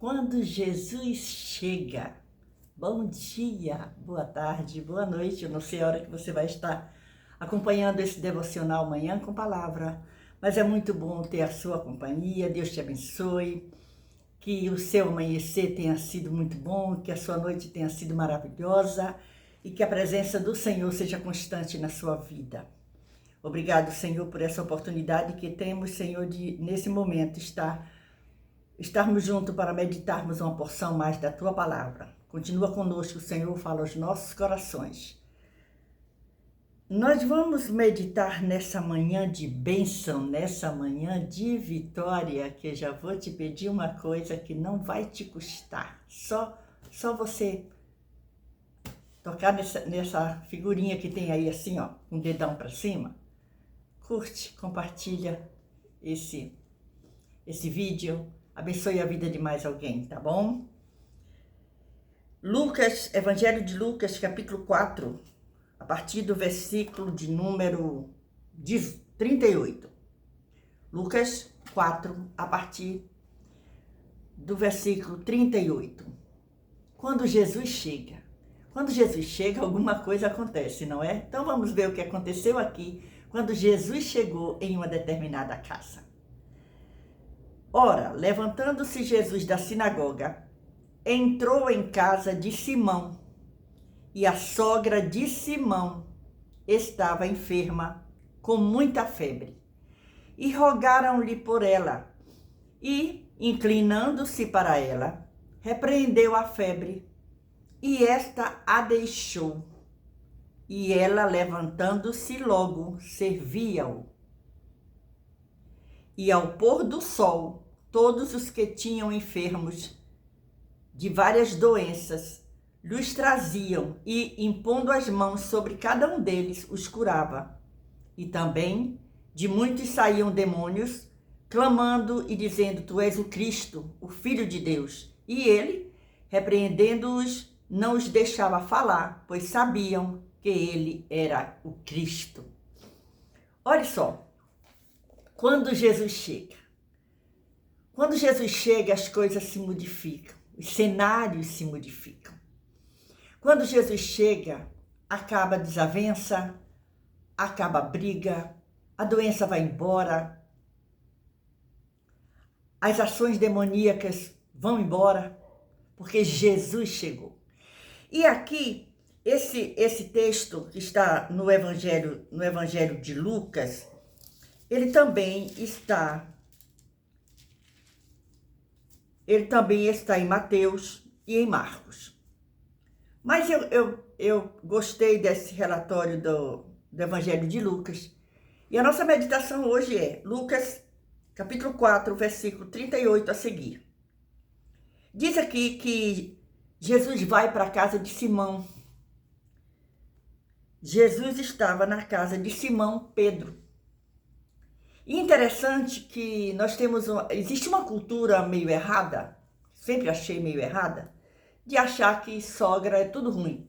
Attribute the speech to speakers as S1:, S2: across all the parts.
S1: Quando Jesus chega. Bom dia, boa tarde, boa noite. Eu não sei a hora que você vai estar acompanhando esse devocional Manhã com Palavra, mas é muito bom ter a sua companhia. Deus te abençoe, que o seu amanhecer tenha sido muito bom, que a sua noite tenha sido maravilhosa e que a presença do Senhor seja constante na sua vida. Obrigado, Senhor, por essa oportunidade que temos, Senhor, de nesse momento estarmos juntos para meditarmos uma porção mais da Tua Palavra. Continua conosco, Senhor, fala aos nossos corações. Nós vamos meditar nessa manhã de bênção, nessa manhã de vitória, que eu já vou te pedir uma coisa que não vai te custar. Só você tocar nessa figurinha que tem aí assim, ó, um dedão para cima. Curte, compartilha esse vídeo. Abençoe a vida de mais alguém, tá bom? Evangelho de Lucas, capítulo 4, a partir do versículo de número 38. Lucas 4, a partir do versículo 38. Quando Jesus chega. Quando Jesus chega, alguma coisa acontece, não é? Então vamos ver o que aconteceu aqui quando Jesus chegou em uma determinada casa. Ora, levantando-se Jesus da sinagoga, entrou em casa de Simão, e a sogra de Simão estava enferma, com muita febre. E rogaram-lhe por ela, e, inclinando-se para ela, repreendeu a febre, e esta a deixou. E ela, levantando-se logo, servia-o. E ao pôr do sol, todos os que tinham enfermos de várias doenças lhes traziam e, impondo as mãos sobre cada um deles, os curava. E também de muitos saíam demônios, clamando e dizendo: Tu és o Cristo, o Filho de Deus. E ele, repreendendo-os, não os deixava falar, pois sabiam que ele era o Cristo. Olha só, quando Jesus chega, as coisas se modificam, os cenários se modificam. Quando Jesus chega, acaba a desavença, acaba a briga, a doença vai embora, as ações demoníacas vão embora, porque Jesus chegou. E aqui, esse texto que está no Evangelho de Lucas, ele também está em Mateus e em Marcos. Mas eu gostei desse relatório do Evangelho de Lucas. E a nossa meditação hoje é Lucas, capítulo 4, versículo 38 a seguir. Diz aqui que Jesus vai para a casa de Simão. Jesus estava na casa de Simão Pedro. E interessante que existe uma cultura meio errada, sempre achei meio errada, de achar que sogra é tudo ruim.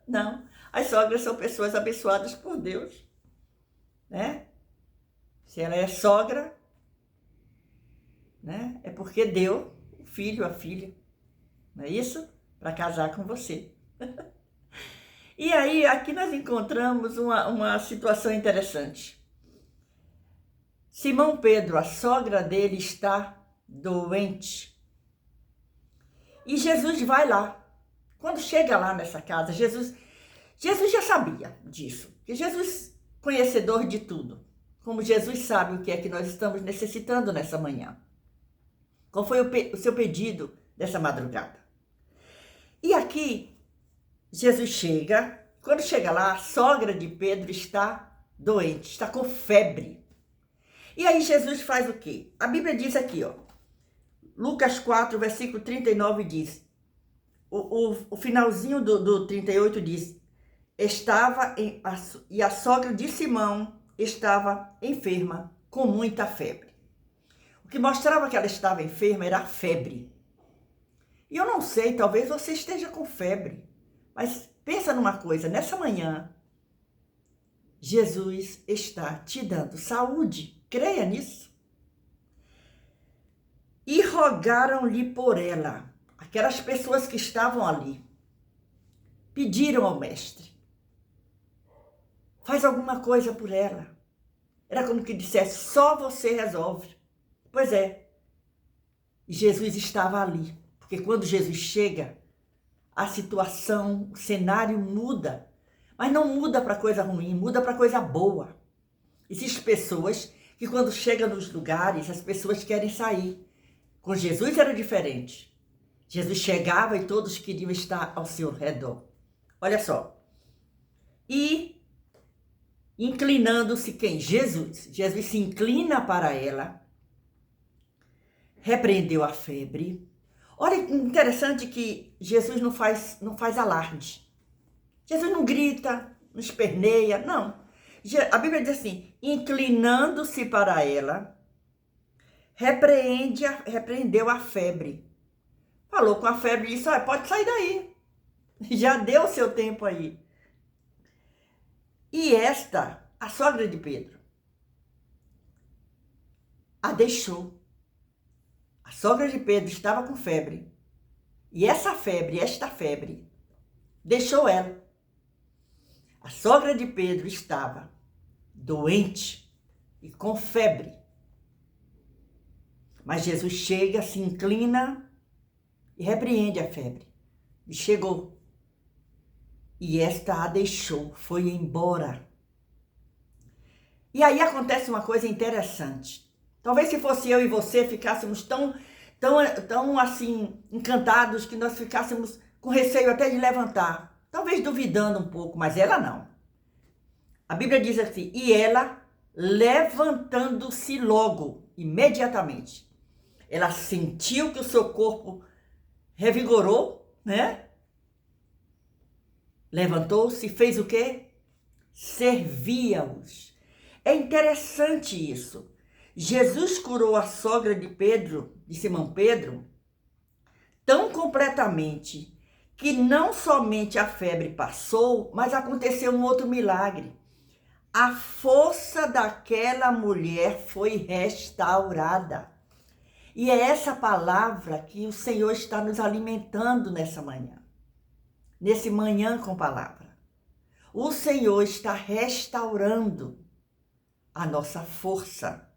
S1: Não, as sogras são pessoas abençoadas por Deus, né? Se ela é sogra, né, é porque deu o filho, a filha, não é isso? Para casar com você. E aí, aqui nós encontramos uma situação interessante. Simão Pedro, a sogra dele, está doente. E Jesus vai lá. Quando chega lá nessa casa, Jesus já sabia disso. Porque Jesus, conhecedor de tudo. Como Jesus sabe o que é que nós estamos necessitando nessa manhã. Qual foi o seu pedido dessa madrugada? E aqui, Jesus chega. Quando chega lá, a sogra de Pedro está doente, está com febre. E aí Jesus faz o quê? A Bíblia diz aqui, ó, Lucas 4, versículo 39 diz, o finalzinho do 38 diz, e a sogra de Simão estava enferma com muita febre. O que mostrava que ela estava enferma era a febre. E eu não sei, talvez você esteja com febre, mas pensa numa coisa, nessa manhã, Jesus está te dando saúde. Creia nisso. e rogaram-lhe por ela. Aquelas pessoas que estavam ali pediram ao mestre: faz alguma coisa por ela. Era como que dissesse: só você resolve. Pois é, Jesus estava ali, porque quando Jesus chega, a situação, o cenário muda, mas não muda para coisa ruim, muda para coisa boa. Existem pessoas que quando chegam nos lugares, as pessoas querem sair. Com Jesus era diferente. Jesus chegava e todos queriam estar ao seu redor. Olha só. E inclinando-se quem? Jesus. Jesus se inclina para ela, repreendeu a febre. Olha, interessante que Jesus não faz alarde. Jesus não grita, não esperneia, não. A Bíblia diz assim: inclinando-se para ela, repreendeu a febre. Falou com a febre e disse: olha, pode sair daí. Já deu o seu tempo aí. E esta, a sogra de Pedro, a deixou. A sogra de Pedro estava com febre. E esta febre, deixou ela. A sogra de Pedro estava doente e com febre. Mas Jesus chega, se inclina e repreende a febre. E chegou. E esta a deixou, foi embora. E aí acontece uma coisa interessante. Talvez se fosse eu e você ficássemos tão assim encantados que nós ficássemos com receio até de levantar. Talvez duvidando um pouco, mas ela não. A Bíblia diz assim: e ela, levantando-se logo, imediatamente, ela sentiu que o seu corpo revigorou, né? Levantou-se e fez o quê? Servia-os. É interessante isso. Jesus curou a sogra de Pedro, de Simão Pedro, tão completamente que não somente a febre passou, mas aconteceu um outro milagre. A força daquela mulher foi restaurada. E é essa palavra que o Senhor está nos alimentando nessa manhã. Nesse manhã com palavra. O Senhor está restaurando a nossa força.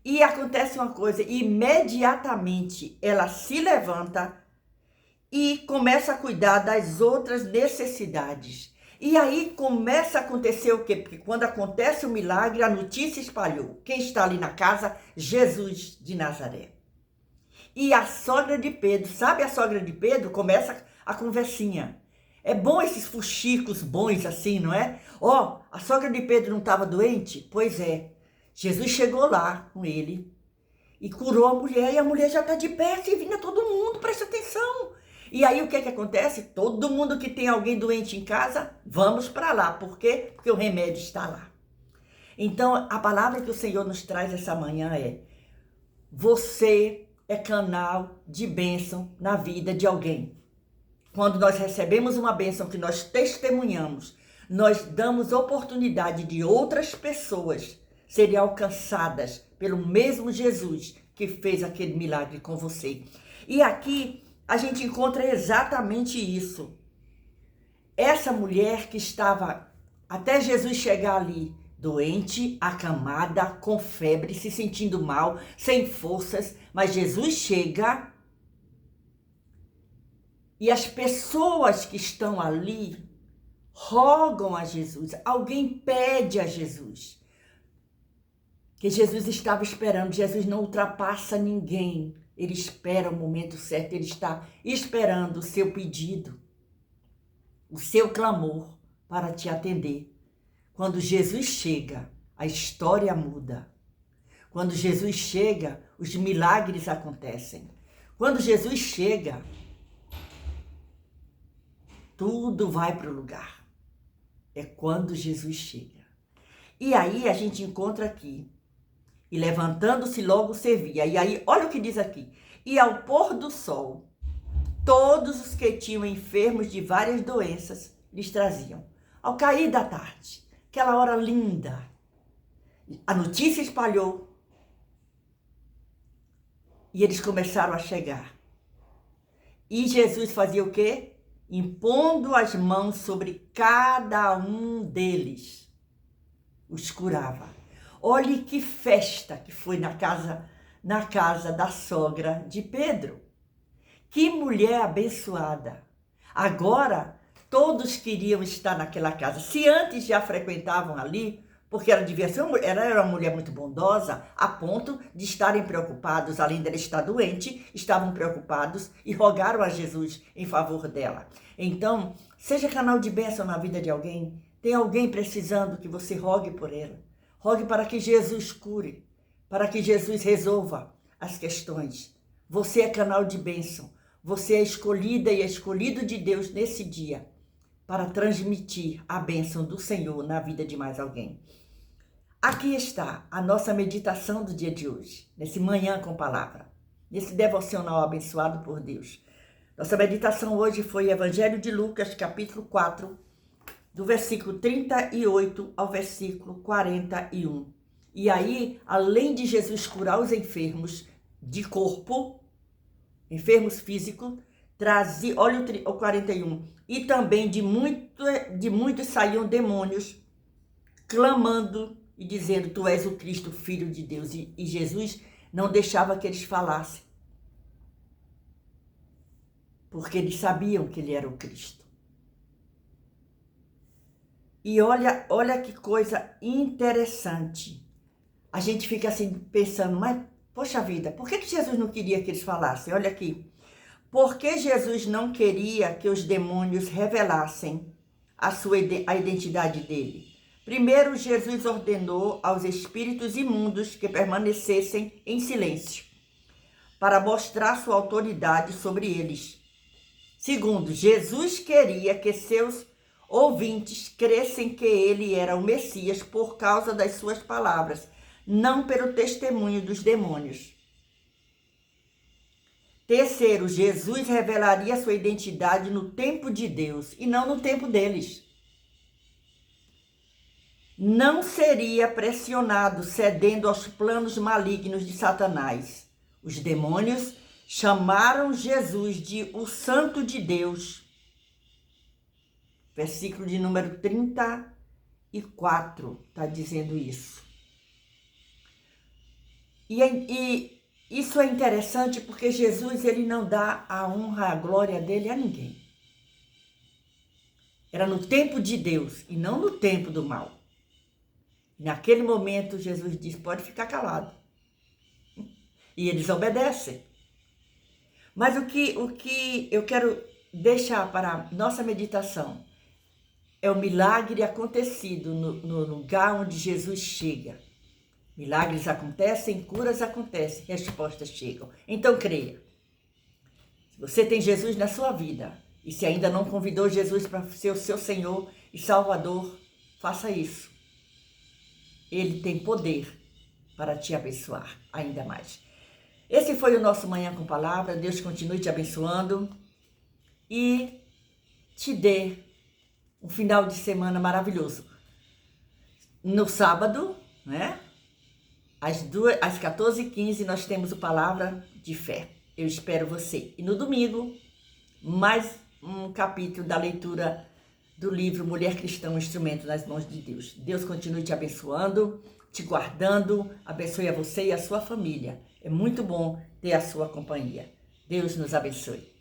S1: E acontece uma coisa, imediatamente ela se levanta e começa a cuidar das outras necessidades. E aí começa a acontecer o quê? Porque quando acontece o milagre, a notícia espalhou. Quem está ali na casa? Jesus de Nazaré. E a sogra de Pedro, sabe a sogra de Pedro? Começa a conversinha. É bom esses fuxicos bons assim, não é? Ó, a sogra de Pedro não estava doente? Pois é. Jesus chegou lá com ele e curou a mulher. E a mulher já está de pé, servindo a todo mundo, presta atenção. E aí o que acontece? Todo mundo que tem alguém doente em casa, vamos para lá. Por quê? Porque o remédio está lá. Então, a palavra que o Senhor nos traz essa manhã é: você é canal de bênção na vida de alguém. Quando nós recebemos uma bênção que nós testemunhamos, nós damos oportunidade de outras pessoas serem alcançadas pelo mesmo Jesus que fez aquele milagre com você. E aqui a gente encontra exatamente isso. Essa mulher que estava até Jesus chegar ali, doente, acamada, com febre, se sentindo mal, sem forças, mas Jesus chega e as pessoas que estão ali rogam a Jesus, alguém pede a Jesus, que Jesus estava esperando. Jesus não ultrapassa ninguém, ele espera o momento certo, ele está esperando o seu pedido, o seu clamor para te atender. Quando Jesus chega, a história muda. Quando Jesus chega, os milagres acontecem. Quando Jesus chega, tudo vai para o lugar. É quando Jesus chega. E aí a gente encontra aqui: e levantando-se logo servia. E aí, olha o que diz aqui: e ao pôr do sol, todos os que tinham enfermos de várias doenças lhes traziam. Ao cair da tarde, aquela hora linda, a notícia espalhou. E eles começaram a chegar. E Jesus fazia o quê? Impondo as mãos sobre cada um deles, os curava. Olhe que festa que foi na casa da sogra de Pedro. Que mulher abençoada. Agora, todos queriam estar naquela casa. Se antes já frequentavam ali, porque ela devia ser ela era uma mulher muito bondosa, a ponto de estarem preocupados, além dela estar doente, estavam preocupados e rogaram a Jesus em favor dela. Então, seja canal de bênção na vida de alguém. Tem alguém precisando que você rogue por ela. Rogue para que Jesus cure, para que Jesus resolva as questões. Você é canal de bênção. Você é escolhida e é escolhido de Deus nesse dia para transmitir a bênção do Senhor na vida de mais alguém. Aqui está a nossa meditação do dia de hoje, nesse Manhã com Palavra, nesse devocional abençoado por Deus. Nossa meditação hoje foi Evangelho de Lucas, capítulo 4, do versículo 38 ao versículo 41. E aí, além de Jesus curar os enfermos de corpo, enfermos físicos, trazia, olha o 41, e também de muitos saíam demônios, clamando e dizendo, tu és o Cristo, Filho de Deus. E Jesus não deixava que eles falassem, porque eles sabiam que ele era o Cristo. E olha que coisa interessante. A gente fica assim pensando, mas, poxa vida, por que Jesus não queria que eles falassem? Olha aqui. Porque Jesus não queria que os demônios revelassem a identidade dele. Primeiro, Jesus ordenou aos espíritos imundos que permanecessem em silêncio, para mostrar sua autoridade sobre eles. Segundo, Jesus queria que seus ouvintes crescem que ele era o Messias por causa das suas palavras, não pelo testemunho dos demônios. Terceiro, Jesus revelaria sua identidade no tempo de Deus e não no tempo deles. Não seria pressionado, cedendo aos planos malignos de Satanás. Os demônios chamaram Jesus de o Santo de Deus. Versículo de número 34 está dizendo isso. E isso é interessante porque Jesus ele não dá a honra, a glória dele a ninguém. Era no tempo de Deus e não no tempo do mal. Naquele momento Jesus diz, pode ficar calado. E eles obedecem. Mas o que eu quero deixar para a nossa meditação é o milagre acontecido no lugar onde Jesus chega. Milagres acontecem, curas acontecem, respostas chegam. Então creia. Se você tem Jesus na sua vida e se ainda não convidou Jesus para ser o seu Senhor e Salvador, faça isso. Ele tem poder para te abençoar ainda mais. Esse foi o nosso Manhã com Palavra. Deus continue te abençoando e te dê um final de semana maravilhoso. No sábado, né? Às 14h15 nós temos o Palavra de Fé. Eu espero você. E no domingo, mais um capítulo da leitura do livro Mulher Cristã, um instrumento nas mãos de Deus. Deus continue te abençoando, te guardando, abençoe a você e a sua família. É muito bom ter a sua companhia. Deus nos abençoe.